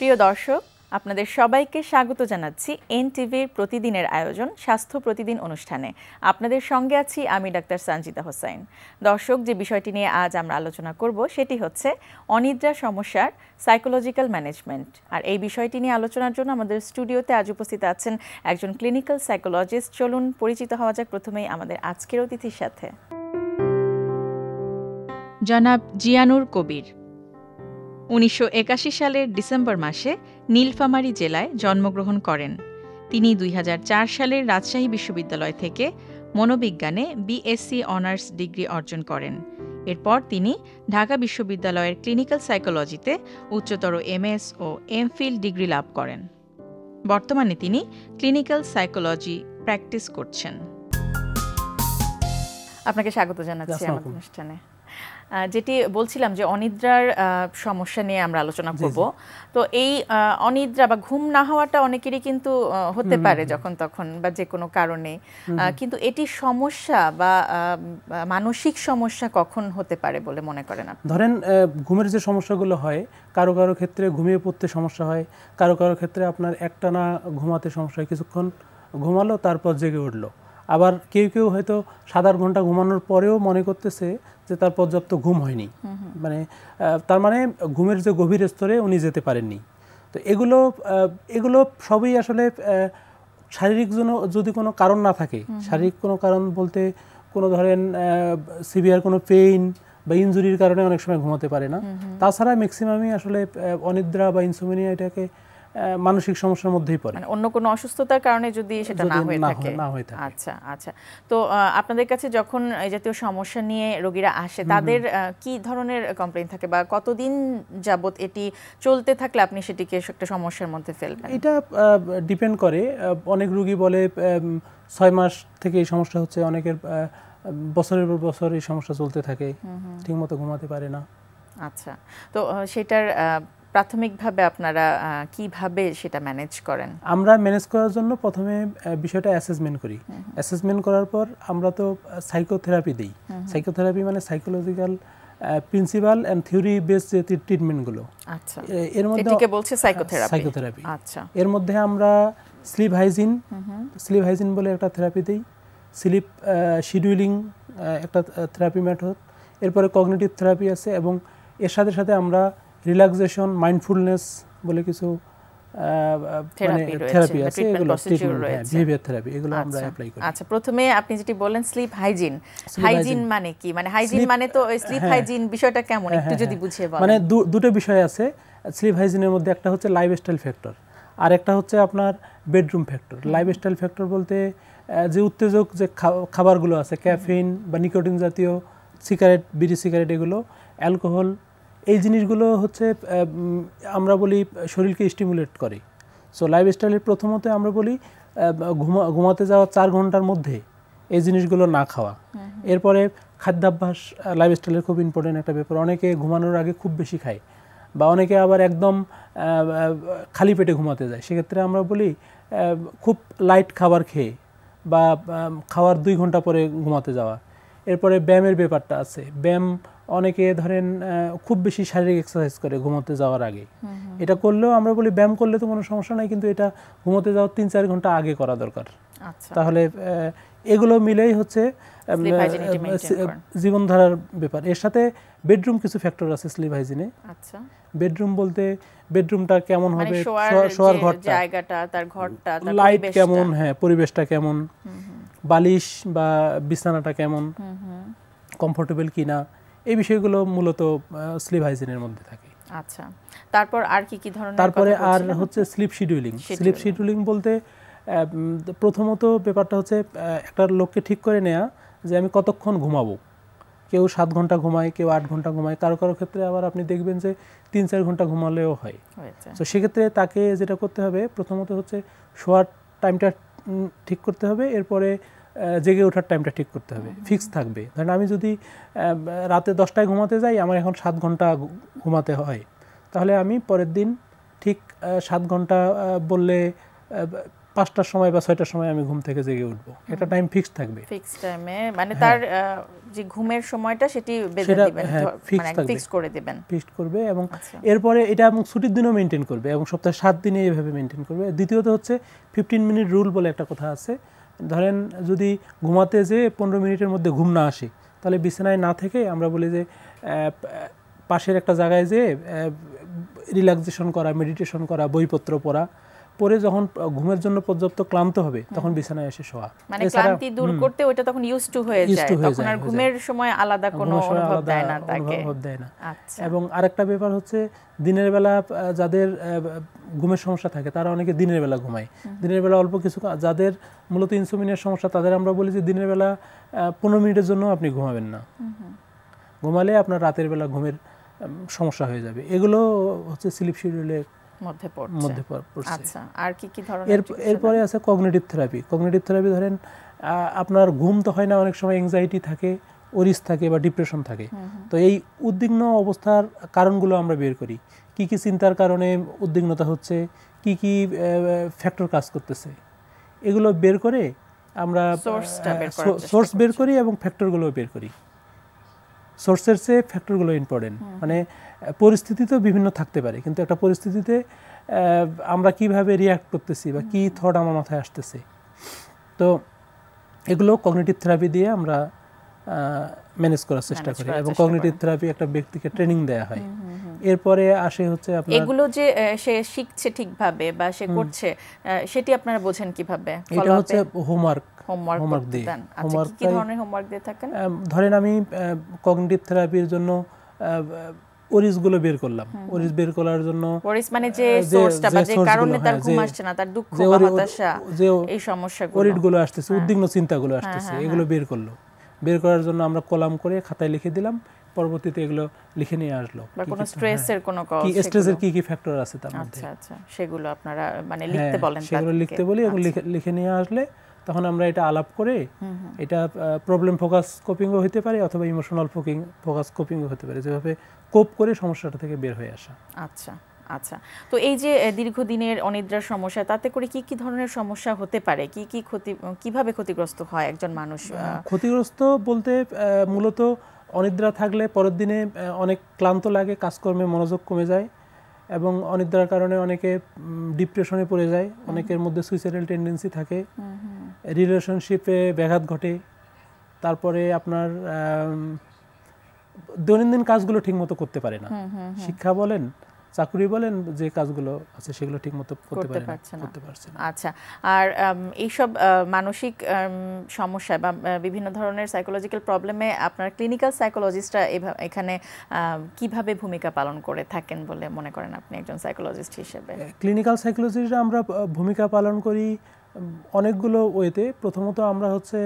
প্রিয় দর্শক, আপনাদের সবাইকে স্বাগত জানাচ্ছি এনটিভির প্রতিদিনের আয়োজন স্বাস্থ্য প্রতিদিন অনুষ্ঠানে। আপনাদের সঙ্গে আছি আমি ডাক্তার সঞ্জিতা হোসাইন। দর্শক, যে বিষয়টি নিয়ে আজ আমরা আলোচনা করব সেটি হচ্ছে অনিদ্রা সমস্যার সাইকোলজিক্যাল ম্যানেজমেন্ট। আর এই বিষয়টি নিয়ে আলোচনার জন্য আমাদের স্টুডিওতে আজ উপস্থিত আছেন একজন ক্লিনিক্যাল সাইকোলজিস্ট। চলুন পরিচিত হওয়া যাক প্রথমেই আমাদের আজকের অতিথির সাথে। জনাব জিয়ানুর কবির 1981 সালের ডিসেম্বর মাসে নীলফামারী জেলায় জন্মগ্রহণ করেন। তিনি 2004 সালের রাজশাহী বিশ্ববিদ্যালয় থেকে মনোবিজ্ঞানে বিএসসি অনার্স ডিগ্রি অর্জন করেন। এরপর তিনি ঢাকা বিশ্ববিদ্যালয়ের ক্লিনিক্যাল সাইকোলজিতে উচ্চতর এমএস ও এমফিল ডিগ্রি লাভ করেন। বর্তমানে তিনি ক্লিনিক্যাল সাইকোলজি প্র্যাকটিস করছেন। আপনাকে স্বাগত জানাচ্ছি আমাদের অনুষ্ঠানে। যেটি বলছিলাম যে অনিদ্রার সমস্যা নিয়ে আমরা আলোচনা করব। তো এই অনিদ্রা বা ঘুম না হওয়াটা অনেকেরই কিন্তু হতে পারে যখন তখন বা যে কোনো কারণে, কিন্তু এটি সমস্যা বা মানসিক সমস্যা কখন হতে পারে বলে মনে করেন আপনি? ধরেন ঘুমের যে সমস্যাগুলো হয়, কারো কারো ক্ষেত্রে ঘুমিয়ে পড়তে সমস্যা হয়, কারো কারো ক্ষেত্রে আপনার একটানা ঘুমাতে সমস্যা হয়, কিছুক্ষণ ঘুমালো তারপর জেগে উঠলো। আবার কেউ কেউ হয়তো 7-8 ঘন্টা ঘুমানোর পরেও মনে করতেছে যে তার পর্যাপ্ত ঘুম হয়নি, মানে তার মানে ঘুমের যে গভীর স্তরে উনি যেতে পারেননি। তো এগুলো সবই আসলে শারীরিক জন্য যদি কোনো কারণ না থাকে, শারীরিক কোনো কারণ বলতে কোনো ধরেন সিভিয়ার কোনো পেইন বা ইনজুরির কারণে অনেক সময় ঘুমাতে পারে না। তাছাড়া ম্যাক্সিমামই আসলে অনিদ্রা বা ইনসোমনিয়া এটাকে মানসিক সমস্যার মধ্যেই পড়ে, মানে অন্য কোনো অসুস্থতার কারণে যদি সেটা না হয়ে থাকে। আচ্ছা আচ্ছা। তো আপনাদের কাছে যখন এই জাতীয় সমস্যা নিয়ে রোগীরা আসে, তাদের কি ধরনের কমপ্লেইন থাকে বা কতদিন যাবত এটি চলতে থাকলে আপনি সেটিকে একটা সমস্যার মধ্যে ফেলবেন? এটা ডিপেন্ড করে। অনেক রোগী বলে 6 মাস থেকে এই সমস্যা হচ্ছে, অনেকের বছরের পর বছর এই সমস্যা চলতে থাকে, ঠিকমতো ঘুমাতে পারে না। আচ্ছা, তো সেটার প্রাথমিকভাবে আপনারা কিভাবে সেটা ম্যানেজ করেন? আমরা ম্যানেজ করার জন্য প্রথমে বিষয়টা অ্যাসেসমেন্ট করি। অ্যাসেসমেন্ট করার পর আমরা তো সাইকোথেরাপি দিই। সাইকোথেরাপি মানে psychological principal and theory base যে ট্রিটমেন্টগুলো, আচ্ছা, এর মধ্যে এটিকে বলছে সাইকোথেরাপি। আচ্ছা, এর মধ্যে আমরা স্লিপ হাইজিন বলে একটা থেরাপি দিই, স্লিপ শিডিউলিং একটা থেরাপি মেথড, এরপরে কগনিটিভ থেরাপি আছে, এবং এর সাথে সাথে আমরা রিল্যাক্সেশন, মাইন্ডফুলনেস বলে কিছু থেরাপি আছে, এগুলো বিহেভিয়ার থেরাপি, এগুলো আমরা অ্যাপ্লাই করি। আচ্ছা, প্রথমে আপনি যেটি বললেন স্লিপ হাইজিন মানে কি? মানে হাইজিন মানে তো স্লিপ হাইজিন বিষয়টা কেমন একটু যদি বুঝিয়ে বলেন। মানে দুটো বিষয় আছে স্লিপ হাইজিনের মধ্যে, একটা হচ্ছে লাইফস্টাইল ফ্যাক্টর আর একটা হচ্ছে আপনার বেডরুম ফ্যাক্টর। লাইফস্টাইল ফ্যাক্টর বলতে যে উত্তেজক যে খাবারগুলো আছে, ক্যাফিন বা নিকোটিন জাতীয় সিগারেট, বিড়ি সিগারেট, এগুলো, অ্যালকোহল, এই জিনিসগুলো হচ্ছে আমরা বলি শরীরকে স্টিমুলেট করে। সো লাইফস্টাইলের প্রথমত আমরা বলি ঘুমাতে যাওয়া 4 ঘন্টার মধ্যে এই জিনিসগুলো না খাওয়া। এরপরে খাদ্যাভ্যাস লাইফস্টাইলের খুব ইম্পর্টেন্ট একটা ব্যাপার। অনেকে ঘুমানোর আগে খুব বেশি খায়, বা অনেকে আবার একদম খালি পেটে ঘুমাতে যায়। সেক্ষেত্রে আমরা বলি খুব লাইট খাবার খেয়ে বা খাওয়ার 2 ঘন্টা পরে ঘুমাতে যাওয়া। এরপরে ব্যায়ামের ব্যাপারটা আছে। ব্যায়াম অনেকে ধরেন খুব বেশি শারীরিক এক্সারসাইজ করে ঘুমোতে যাওয়ার আগে, এটা করলেও আমরা বলি ব্যায়াম করলে তো কোনো সমস্যা নাই, কিন্তু এটা ঘুমোতে যাওয়ার 3-4 ঘন্টা আগে করা দরকার। তাহলে এগুলো মিলেই হচ্ছে জীবনধারার ব্যাপার। এর সাথে বেডরুম কিছু ফ্যাক্টর আছে স্লিপ হাইজিনে। আচ্ছা, বেডরুম বলতে বেডরুমটা কেমন হবে, শোয়ার ঘরটা, লাইট কেমন, হ্যাঁ, পরিবেশটা কেমন, বালিশ বা বিছানাটা কেমন, কমফোর্টেবল কিনা, এই বিষয়গুলো মূলত স্লিপ হাইজিনের মধ্যে থাকে। আচ্ছা, তারপর আর কি ধরনের? তারপরে আর হচ্ছে স্লিপ শিডিউলিং। স্লিপ শিডিউলিং বলতে প্রথমত ব্যাপারটা হচ্ছে একটা লোককে ঠিক করে নেওয়া যে আমি কতক্ষণ ঘুমাবো। কেউ 7 ঘন্টা ঘুমায়, কেউ 8 ঘন্টা ঘুমায়, কারো কারো ক্ষেত্রে আবার আপনি দেখবেন যে 3-4 ঘন্টা ঘুমালেও হয়। তো সেক্ষেত্রে তাকে যেটা করতে হবে প্রথমত হচ্ছে শোয়ার টাইমটা ঠিক করতে হবে, এরপরে জেগে ওঠার টাইমটা ঠিক করতে হবে, ফিক্স থাকবে। ধরেন আমি যদি রাতে 10টায় ঘুমাতে যাই, আমার এখন 7 ঘন্টা ঘুমাতে হয়, তাহলে আমি পরের দিন ঠিক 7 ঘন্টা বললে 5টার সময় বা 6টার সময় আমি ঘুম থেকে জেগে উঠব, একটা টাইম ফিক্সড থাকবে। ফিক্সড টাইমে মানে তার যে ঘুমের সময়টা সেটি বেঁধে দিবেন, মানে ফিক্স করে দিবেন, ফিক্সড করবে। এবং এরপরে এটা এবং ছুটির দিনও মেইনটেইন করবে এবং সপ্তাহে 7 দিনে এইভাবে মেইনটেইন করবে। দ্বিতীয়ত হচ্ছে 15 মিনিট রুল বলে একটা কথা আছে। ধরেন যদি ঘুমাতে যে 15 মিনিটের মধ্যে ঘুম না আসে, তাহলে বিছানায় না থেকে আমরা বলি যে পাশের একটা জায়গায় যে রিল্যাক্সেশন করা, মেডিটেশন করা, বইপত্র পড়া, পরে যখন ঘুমের জন্য পর্যাপ্ত ক্লান্ত হবে তখন বিছানায় এসে শোয়া। মানে ক্লান্তি দূর করতে ওটা তখন ইউজ টু হয়ে যায়, তখন আর ঘুমের সময় আলাদা কোনো অনুভব দেয় না তাকে। আচ্ছা। এবং আরেকটা ব্যাপার হচ্ছে দিনের বেলা যাদের ঘুমের সমস্যা থাকে তারা অনেকে দিনের বেলা ঘুমায়। দিনের বেলা অল্প কিছু, যাদের মূলত ইনসোমনিয়ার সমস্যা তাদের আমরা বলি যে দিনের বেলা 15 মিনিটের জন্য আপনি ঘুমাবেন না। ঘুমালে আপনার রাতের বেলা ঘুমের সমস্যা হয়ে যাবে। এগুলো হচ্ছে স্লিপ শিডিউলের মধ্যে পড়ছে। আচ্ছা, আর কি কি ধরনের? এরপরে আছে কগনিটিভ থেরাপি। কগনিটিভ থেরাপি ধরেন আপনার ঘুম তো হয় না, অনেক সময় অ্যাংজাইটি থাকে, ওরিস থাকে বা ডিপ্রেশন থাকে। তো এই উদ্বিগ্ন অবস্থার কারণগুলো আমরা বের করি, কি কি চিন্তার কারণে উদ্বিগ্নতা হচ্ছে, কি কি ফ্যাক্টর কাজ করতেছে, এগুলো বের করে আমরা সোর্স বের করি এবং ফ্যাক্টরগুলো বের করি। সোর্সের চেয়ে ফ্যাক্টরগুলো ইম্পর্টেন্ট। মানে পরিস্থিতি তো বিভিন্ন থাকতে পারে, কিন্তু একটা পরিস্থিতিতে আমরা কিভাবে রিয়্যাক্ট করতেছি বা কি থট আমার মাথায় আসতেছে, তো এগুলো কগনিটিভ থেরাপি দিয়ে আমরা ম্যানেজ করার চেষ্টা করি। এবং কগনিটিভ থেরাপি একটা ব্যক্তিকে ট্রেনিং দেয়া হয়। এরপরে আসে হচ্ছে আপনার এগুলো যে সে শিখছে ঠিকভাবে বা সে করছে, সেটি আপনারা বোঝেন কিভাবে? এটা হচ্ছে হোমওয়ার্ক দিয়ে। আচ্ছা, কি ধরনের হোমওয়ার্ক দিয়ে থাকেন? ধরেন আমি কগনিটিভ থেরাপির জন্য ওরিস গুলো বের করলাম। ওরিস বের করার জন্য ওরিস মানে যে সোর্সটা বা যে কারণে তার ঘুম আসছে না, তার দুঃখ বা হতাশা, এই সমস্যাগুলো, ওরিড গুলো আসতেছে, উদ্বিগ্ন চিন্তাগুলো আসতেছে, এগুলো বের করলো। বের করার জন্য আমরা কলাম করে খাতায় লিখে দিলাম, পরবর্তীতে এগুলো লিখে নিয়ে আসলো। বা কোনো স্ট্রেসের কোনো কজ, কি স্ট্রেসের কি কি ফ্যাক্টর আছে তার মধ্যে। আচ্ছা, সেগুলো আপনারা মানে লিখতে বলেন, সেগুলো লিখতে বলি এবং লিখে নিয়ে আসলে তখন আমরা এটা আলাপ করে, এটা প্রবলেম ফোকাস কোপিংও হতে পারে অথবা ইমোশনাল ফোকাস কোপিংও হতে পারে, যেভাবে কোপ করে সমস্যাটা থেকে বের হয়ে আসা। আচ্ছা, তো এই যে দীর্ঘদিনের অনিদ্রার সমস্যা, তাতে করে কি কি ধরনের সমস্যা হতে পারে? কি কি কিভাবে ক্ষতিগ্রস্ত হয় একজন মানুষ? ক্ষতিগ্রস্ত বলতে মূলত অনিদ্রা থাকলে পরের দিনে অনেক ক্লান্ত লাগে, কাজকর্মে মনোযোগ কমে যায় এবং অনিদ্রার কারণে অনেকে ডিপ্রেশনে পড়ে যায়, অনেকের মধ্যে সুইসাইডাল টেন্ডেন্সি থাকে, রিলেশনশিপে ব্যাঘাত ঘটে, তারপরে আপনার দৈনন্দিন কাজগুলো ঠিকমতো করতে পারে না। শিক্ষা বলেন, চাকরি বলেন, যে কাজগুলো আছে সেগুলো ঠিকমতো করতে পারছে না। আচ্ছা, আর এইসব মানসিক সমস্যা বা বিভিন্ন ধরনের সাইকোলজিক্যাল প্রবলেমে আপনার ক্লিনিক্যাল সাইকোলজিস্টরা এখানে কিভাবে ভূমিকা পালন করে থাকেন বলে মনে করেন আপনি একজন সাইকোলজিস্ট হিসেবে? ক্লিনিক্যাল সাইকোলজিস্টরা আমরা ভূমিকা পালন করি অনেকগুলো ওয়েতে। প্রথমত আমরা হচ্ছে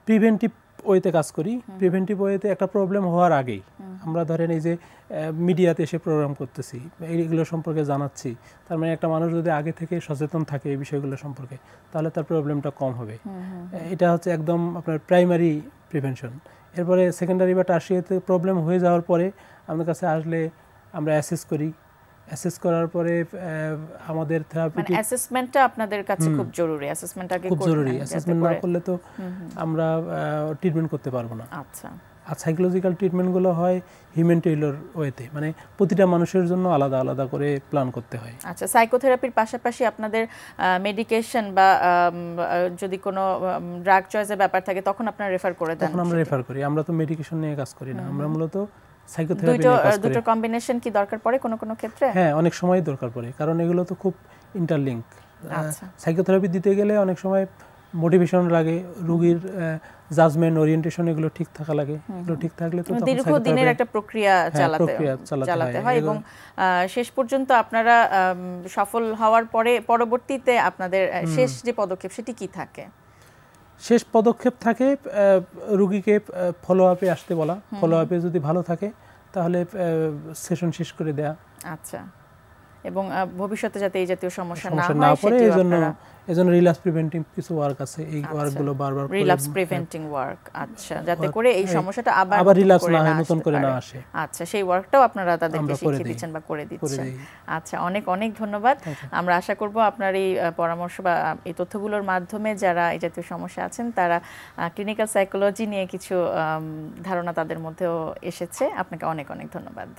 প্রিভেন্টিভ ওয়েতে কাজ করি। প্রিভেন্টিভ ওয়েতে একটা প্রবলেম হওয়ার আগেই আমরা ধরেন এই যে মিডিয়াতে এসে প্রোগ্রাম করতেছি, এইগুলো সম্পর্কে জানাচ্ছি, তার মানে একটা মানুষ যদি আগে থেকে সচেতন থাকে এই বিষয়গুলো সম্পর্কে, তাহলে তার প্রবলেমটা কম হবে। এটা হচ্ছে একদম আপনার প্রাইমারি প্রিভেনশন। এরপরে সেকেন্ডারি বা টার্সিয়ারিতে প্রবলেম হয়ে যাওয়ার পরে আমাদের কাছে আসলে আমরা অ্যাসেস করি। অ্যাসেস করার পরে আমাদের থেরাপিউটিক অ্যাসেসমেন্টটা আপনাদের কাছে খুব জরুরি। অ্যাসেসমেন্ট আগে খুব জরুরি। অ্যাসেসমেন্ট না করলে তো আমরা ট্রিটমেন্ট করতে পারবো না। আচ্ছা, আর সাইকোলজিক্যাল ট্রিটমেন্টগুলো হয় হিউম্যান টেইলর ওয়েতে, মানে প্রতিটা মানুষের জন্য আলাদা আলাদা করে প্ল্যান করতে হয়। আচ্ছা, সাইকোথেরাপির পাশাপাশি আপনাদের মেডিকেশন বা যদি কোনো ড্রাগ চয়েসের ব্যাপার থাকে তখন আপনারা রেফার করে দেন? তখন আমরা রেফার করি। আমরা তো মেডিকেশন নিয়ে কাজ করি না, আমরা মূলত সাইকোথেরাপি নিয়ে কাজ করি। দুটো কম্বিনেশন কি দরকার পড়ে কোনো ক্ষেত্রে? হ্যাঁ, অনেক সময় দরকার পড়ে, কারণ এগুলো তো খুব ইন্টারলিঙ্ক। সাইকোথেরাপি দিতে গেলে অনেক সময় মোটিভেশন লাগে, রোগীর জাজমেন্ট, ওরিয়েন্টেশন এগুলো ঠিক থাকা লাগে। এগুলো ঠিক থাকলে তো তখন দীর্ঘদিনের একটা প্রক্রিয়া চালাতে হয় এবং শেষ পর্যন্ত আপনারা সফল হওয়ার পরে পরবর্তীতে আপনাদের শেষ যে পদক্ষেপ সেটি কি থাকে? শেষ পদক্ষেপ থাকে রোগীকে ফলো আপে আসতে বলা। ফলো আপে যদি ভালো থাকে তাহলে সেশন শেষ করে দেয়া। আচ্ছা, এবং ভবিষ্যতে যাতে এই জাতীয় সমস্যা না সমস্যা হয় না পড়ে সেটিও এজন্য আপনারা রিল্যাপস প্রিভেন্টিং কিছু ওয়ার্ক আছে, এই ওয়ার্কগুলো বারবার করে রিল্যাপস প্রিভেন্টিং ওয়ার্ক, আচ্ছা, যাতে করে এই সমস্যাটা আবার রিল্যাপস না হয়, নতুন করে না আসে। আচ্ছা, সেই ওয়ার্কটাও আপনারা তাদেরকে শিখিয়ে দিচ্ছেন বা করে দিচ্ছেন। আচ্ছা, অনেক অনেক ধন্যবাদ। আমরা আশা করব আপনার এই পরামর্শ বা এই তথ্যগুলোর মাধ্যমে যারা এই জাতীয় সমস্যা আছেন তারা ক্লিনিক্যাল সাইকোলজি নিয়ে কিছু ধারণা তাদের মধ্যেও এসেছে। আপনাকে অনেক অনেক ধন্যবাদ।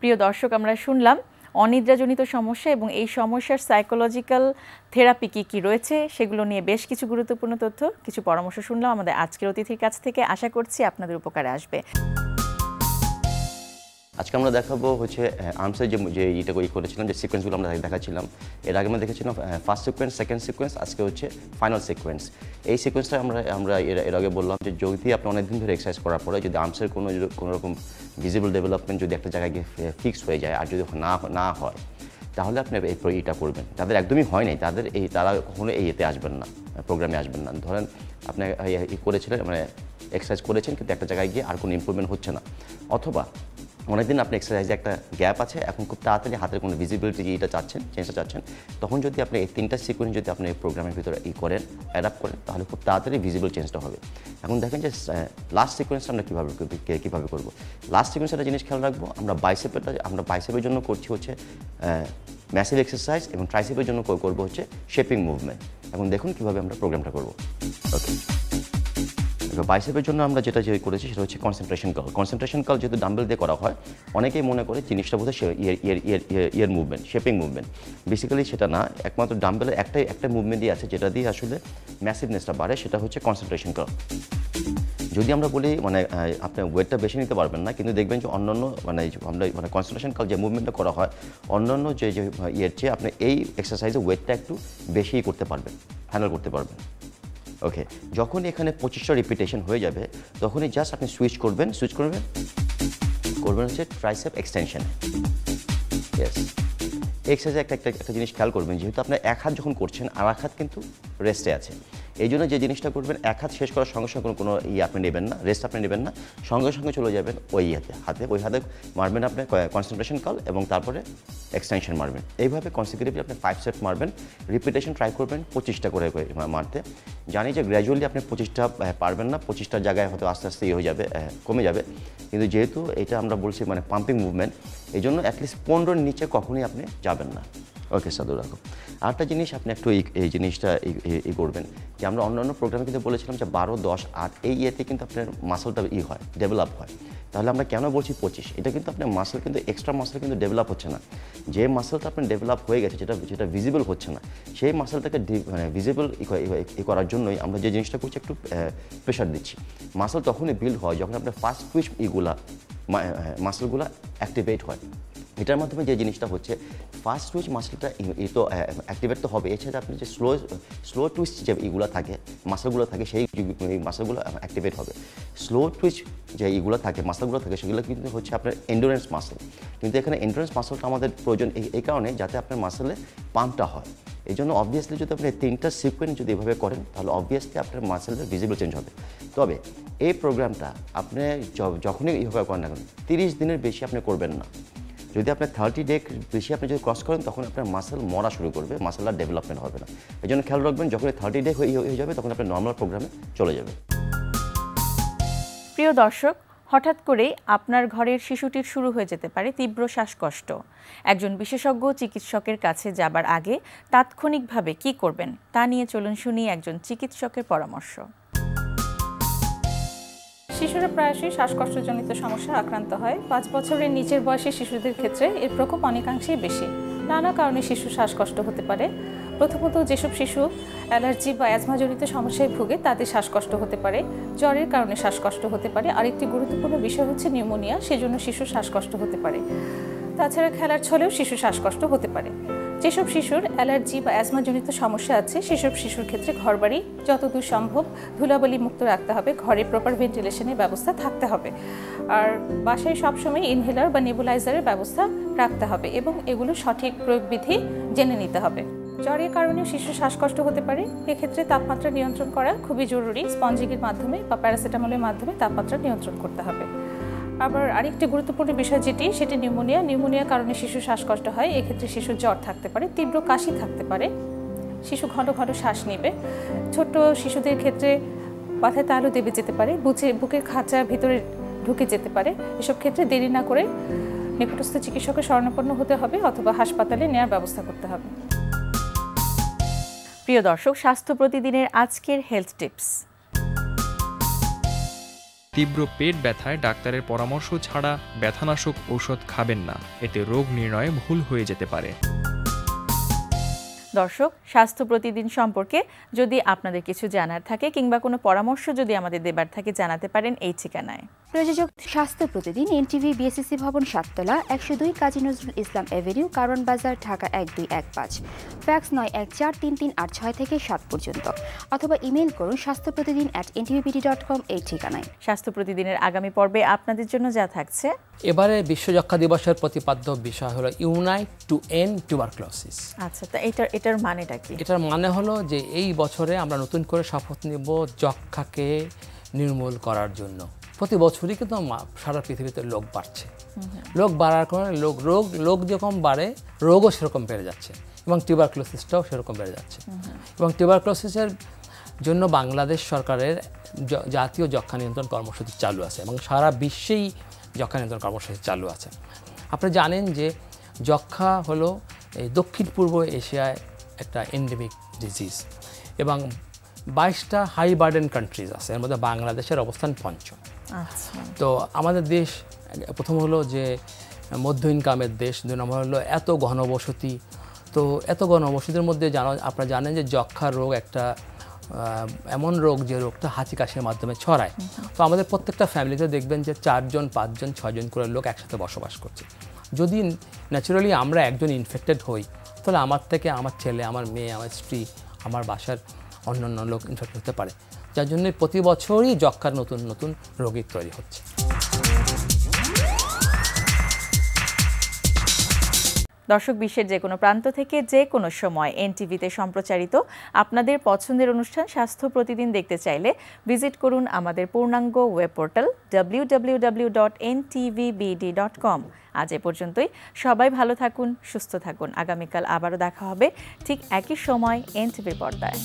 প্রিয় দর্শক, আমরা শুনলাম অনিদ্রাজনিত সমস্যা এবং এই সমস্যার সাইকোলজিক্যাল থেরাপি কি রয়েছে সেগুলো নিয়ে বেশ কিছু গুরুত্বপূর্ণ তথ্য, কিছু পরামর্শ শুনলাম আমাদের আজকের অতিথির কাছ থেকে। আশা করছি আপনাদের উপকারে আসবে। আজকে আমরা দেখাবো হচ্ছে আর্মসের যে ইটা করেছিলাম, যে সিকোয়েন্সগুলো আমরা দেখাচ্ছিলাম। এর আগে আমরা দেখেছিলাম ফার্স্ট সিকোয়েন্স, সেকেন্ড সিকোয়েন্স, আজকে হচ্ছে ফাইনাল সিকোয়েন্স। এই সিকোয়েন্সটা আমরা এর আগে বললাম যে যদি আপনি অনেকদিন ধরে এক্সারসাইজ করার পরে যদি আর্মসের কোনো রকম ভিজিবল ডেভেলপমেন্ট যদি একটা জায়গায় গিয়ে ফিক্স হয়ে যায় আর যদি না হয় তাহলে আপনি এইটা করবেন। যাদের একদমই হয় নাই তারা কখনো এতে আসবেন না, প্রোগ্রামে আসবেন না। ধরেন আপনি করেছিলেন, মানে এক্সারসাইজ করেছেন কিন্তু একটা জায়গায় গিয়ে আর কোনো ইমপ্রুভমেন্ট হচ্ছে না, অথবা অনেকদিন আপনি এক্সারসাইজে একটা গ্যাপ আছে, এখন খুব তাড়াতাড়ি হাতের কোনো ভিজিবিলিটি এটা চাচ্ছেন, চেঞ্জটা চাচ্ছেন, তখন যদি আপনি এই 3টা সিকোয়েন্স যদি আপনি প্রোগ্রামের ভিতরে করেন, অ্যাডাপ্ট করেন, তাহলে খুব তাড়াতাড়ি ভিজিবল চেঞ্জটা হবে। এখন দেখেন যে লাস্ট সিকোয়েন্সটা আমরা কীভাবে করবো। লাস্ট সিকোয়েন্সে একটা জিনিস খেয়াল রাখবো, আমরা বাইসেপের জন্য করছি হচ্ছে ম্যাসিভ এক্সারসাইজ এবং ট্রাইসেপের জন্য করবো হচ্ছে শেপিং মুভমেন্ট। এখন দেখুন কীভাবে আমরা প্রোগ্রামটা করবো। ওকে, বাইসেপের জন্য আমরা যেটা করেছি সেটা হচ্ছে কনসেন্ট্রেশন কার্ল। কনসেন্ট্রেশন কার্ল যেহেতু ডাম্বেল দিয়ে করা হয়, অনেকেই মনে করে জিনিসটা বোধহয় ইয়ার মুভমেন্ট, শেপিং মুভমেন্ট। বেসিক্যালি সেটা না, একমাত্র ডাম্বেলের একটা মুভমেন্টই আছে যেটা দিয়ে আসলে ম্যাসিভনেসটা বাড়ে, সেটা হচ্ছে কনসেন্ট্রেশন কার্ল। যদি আমরা বলি মানে আপনি ওয়েটটা বেশি নিতে পারবেন না, কিন্তু দেখবেন যে অন্যান্য আমরা কনসেন্ট্রেশন কার্ল যে মুভমেন্টটা করা হয় অন্যান্য যে ইয়ের চেয়ে আপনি এই এক্সারসাইজে ওয়েটটা একটু বেশিই করতে পারবেন, হ্যান্ডেল করতে পারবেন। ওকে, যখন এখানে 25টা রিপিটেশন হয়ে যাবে তখনই জাস্ট আপনি সুইচ করবেন হচ্ছে ট্রাইসেপ এক্সটেনশন। ইয়েস, এক্সারসাইজে একটা জিনিস খেয়াল করবেন, যেহেতু আপনার এক হাত যখন করছেন আর এক হাত কিন্তু রেস্টে আছে, এই জন্য যে জিনিসটা করবেন এক হাত শেষ করার সঙ্গে সঙ্গে কোনো আপনি নেবেন না, রেস্ট আপনি নেবেন না, সঙ্গে সঙ্গে চলে যাবেন ওই হাতে মারবেন আপনি কনসেন্ট্রেশন কার্ল এবং তারপরে এক্সটেনশন মারবেন। এইভাবে কনসিকিউটিভলি আপনি 5 সেট মারবেন, রিপিটেশন ট্রাই করবেন 25টা করে মারতে। জানি যে গ্র্যাজুয়ালি আপনি 25টা পারবেন না, 25টার জায়গায় হয়তো আস্তে আস্তে হয়ে যাবে, কমে যাবে, কিন্তু যেহেতু এটা আমরা বলছি মানে পাম্পিং মুভমেন্ট, এই জন্য অ্যাটলিস্ট 15-র নিচে কখনোই আপনি যাবেন না। ওকে, সাধু রাখো। আরেকটা জিনিস আপনি একটু এই জিনিসটা করবেন যে আমরা অন্যান্য প্রোগ্রামে কিন্তু বলেছিলাম যে 12, 10, 8 এই ইয়েতে কিন্তু আপনার মাসলটা হয়, ডেভেলপ হয়। তাহলে আমরা কেন বলছি 25? এটা কিন্তু আপনার মাসল কিন্তু এক্সট্রা মাসল কিন্তু ডেভেলপ হচ্ছে না। যে মাসলটা আপনার ডেভেলপ হয়ে গেছে, যেটা ভিজিবল হচ্ছে না, সেই মাসলটাকে ভিজিবল করার জন্যই আমরা যে জিনিসটা করছি একটু প্রেশার দিচ্ছি। মাসল তখনই বিল্ড হয় যখন আপনার ফার্স্ট টুইচ মাসলগুলো অ্যাক্টিভেট হয়। এটার মাধ্যমে যে জিনিসটা হচ্ছে ফার্স্ট টুইচ মাসলটা তো অ্যাক্টিভেট তো হবে, এছাড়া আপনি যে স্লো টুইচ যে এইগুলো থাকে, মাসলগুলো থাকে, সেই মাসলগুলো অ্যাক্টিভেট হবে। স্লো টুইচ যে এইগুলো থাকে, মাসলগুলো থাকে, সেগুলো কিন্তু হচ্ছে আপনার এন্ডুরেন্স মাসল। কিন্তু এখানে এন্ডুরেন্স মাসলটা আমাদের প্রয়োজন এই কারণে যাতে আপনার মাসলে পাম্পটা হয়। এই জন্য অবভিয়াসলি যদি আপনি 3টা সিকোয়েন্স যদি এভাবে করেন তাহলে অবভিয়াসলি আপনার মাসেলের ভিজিবল চেঞ্জ হবে। তবে এই প্রোগ্রামটা আপনি যখনই এইভাবে করেন না কেন 30 দিনের বেশি আপনি করবেন না। যদি আপনি 30 ডে বেশি আপনি যদি ক্রস করেন তখন আপনার মাসেল মরা শুরু করবে, মাসেল আর ডেভেলপমেন্ট হবে না। এই জন্য খেয়াল রাখবেন যখন 30 ডে হয়ে যাবে তখন আপনার নর্মাল প্রোগ্রামে চলে যাবে। প্রিয় দর্শক, হঠাৎ করেই আপনার ঘরের শিশুটির শুরু হয়ে যেতে পারে তীব্র শ্বাসকষ্ট। একজন বিশেষজ্ঞ চিকিৎসকের কাছে যাবার আগে তাৎক্ষণিকভাবে কি করবেন তা নিয়ে চলুন শুনি একজন চিকিৎসকের পরামর্শ। শিশুরা প্রায়শই শ্বাসকষ্টজনিত সমস্যা আক্রান্ত হয়। 5 বছরের নিচের বয়সী শিশুদের ক্ষেত্রে এর প্রকোপ অনেকাংশেই বেশি। নানা কারণে শিশুর শ্বাসকষ্ট হতে পারে। প্রথমত, যেসব শিশু অ্যালার্জি বা অ্যাজমাজনিত সমস্যায় ভুগে তাদের শ্বাসকষ্ট হতে পারে। জ্বরের কারণে শ্বাসকষ্ট হতে পারে। আরেকটি গুরুত্বপূর্ণ বিষয় হচ্ছে নিউমোনিয়া, সেজন্য শিশুর শ্বাসকষ্ট হতে পারে। তাছাড়া খেলার ছলেও শিশুর শ্বাসকষ্ট হতে পারে। যেসব শিশুর অ্যালার্জি বা অ্যাজমাজনিত সমস্যা আছে সেসব শিশুর ক্ষেত্রে ঘরবাড়ি যতদূর সম্ভব ধুলাবালি মুক্ত রাখতে হবে, ঘরে প্রপার ভেন্টিলেশনের ব্যবস্থা থাকতে হবে, আর বাসায় সবসময় ইনহেলার বা নেবুলাইজারের ব্যবস্থা রাখতে হবে এবং এগুলো সঠিক প্রয়োগবিধি জেনে নিতে হবে। জ্বরের কারণেও শিশুর শ্বাসকষ্ট হতে পারে। এক্ষেত্রে তাপমাত্রা নিয়ন্ত্রণ করা খুবই জরুরি। স্পঞ্জিংয়ের মাধ্যমে বা প্যারাসিটামলের মাধ্যমে তাপমাত্রা নিয়ন্ত্রণ করতে হবে। আবার আরেকটি গুরুত্বপূর্ণ বিষয় সেটি নিউমোনিয়ার কারণে শিশু শ্বাসকষ্ট হয়। এক্ষেত্রে শিশুর জ্বর থাকতে পারে, তীব্র কাশি থাকতে পারে, শিশু ঘন ঘন শ্বাস নেবে। ছোট শিশুদের ক্ষেত্রে মাথায় তালু দেবে যেতে পারে, বুকের খাঁচা ভিতরে ঢুকে যেতে পারে। এসব ক্ষেত্রে দেরি না করে নিকটস্থ চিকিৎসকের শরণাপন্ন হতে হবে অথবা হাসপাতালে নেওয়ার ব্যবস্থা করতে হবে। প্রিয় দর্শক, স্বাস্থ্য প্রতিদিনের আজকের হেলথ টিপস। তীব্র পেট ব্যথায় ডাক্তারের পরামর্শ ছাড়া ব্যথানাশক ঔষধ খাবেন না, এতে রোগ নির্ণয়ে ভুল হয়ে যেতে পারে। দর্শক, স্বাস্থ্য প্রতিদিন সম্পর্কে যদি আপনাদের কিছু জানার থাকে কিংবা কোনো পরামর্শ যদি আমাদের দেবার থাকে জানাতে পারেন এই ঠিকানায়। প্রযোজক স্বাস্থ্য প্রতিদিন, এনটিভি, বিএসসিসি ভবন, 7 তলা, 102 কাজী নজরুল ইসলাম এভিনিউ, কারণ বাজার, ঢাকা 1215। ফ্যাক্স 914338 থেকে 7 পর্যন্ত, অথবা ইমেইল করুন স্বাস্থ্যপ্রতিদিন@ntvpd.com এই ঠিকানায়। স্বাস্থ্য প্রতিদিনের আগামী পর্বে আপনাদের জন্য যা থাকছে। এবারে বিশ্ব যক্ষ্মা দিবসের প্রতিপাদ্য বিষয় হলো ইউনাইট টু এন্ড টিউবারকুলোসিস। আচ্ছা, তা এটার মানেটা কি? এটার মানে হলো যে এই বছরে আমরা নতুন করে শপথ নেব যক্ষ্মাকে নির্মূল করার জন্য। প্রতি বছরই কিন্তু সারা পৃথিবীতে লোক বাড়ছে, লোক বাড়ার কারণে লোক যেরকম বাড়ে রোগও সেরকম বেড়ে যাচ্ছে এবং টিউবারকুলোসিসটাও সেরকম বেড়ে যাচ্ছে। এবং টিউবারকুলোসিসের জন্য বাংলাদেশ সরকারের জাতীয় যক্ষ্মা নিয়ন্ত্রণ কর্মসূচি চালু আছে এবং সারা বিশ্বেই যক্ষ্মা নিয়ন্ত্রণ কর্মসূচি চালু আছে। আপনারা জানেন যে যক্ষ্মা হলো এই দক্ষিণ পূর্ব এশিয়ায় একটা এন্ডেমিক ডিজিজ এবং 22টা হাই বার্ডেন কান্ট্রিজ আছে, এর মধ্যে বাংলাদেশের অবস্থান 5ম। আচ্ছা, তো আমাদের দেশ প্রথম হলো যে মধ্য ইনকামের দেশ, 2 নম্বর হলো এত ঘনবসতি। তো এত ঘনবসতির মধ্যে আপনারা জানেন যে যক্ষ্মা রোগ একটা এমন রোগ যে রোগটা হাঁচি কাশির মাধ্যমে ছড়ায়। তো আমাদের প্রত্যেকটা ফ্যামিলিতে দেখবেন যে 4 জন 5 জন 6 জন করে লোক একসাথে বসবাস করছে। যদি ন্যাচারালি আমরা একজন ইনফেক্টেড হই, তাহলে আমার থেকে আমার ছেলে, আমার মেয়ে, আমার স্ত্রী, আমার বাসার অন্যান্য লোক ইনফেক্ট হতে পারে, যার জন্য প্রতি বছরই যক্ষ্মার নতুন নতুন রোগী তৈরি হচ্ছে। দর্শক, বিশ্বের যে কোনো প্রান্ত থেকে যে কোনো সময় এনটিভিতে সম্প্রচারিত আপনাদের পছন্দের অনুষ্ঠান স্বাস্থ্য প্রতিদিন দেখতে চাইলে ভিজিট করুন আমাদের পূর্ণাঙ্গ ওয়েব পোর্টাল www.ntvbd.com। আজ এ পর্যন্তই। সবাই ভালো থাকুন, সুস্থ থাকুন। আগামীকাল আবারও দেখা হবে ঠিক একই সময় এনটিভির পর্দায়।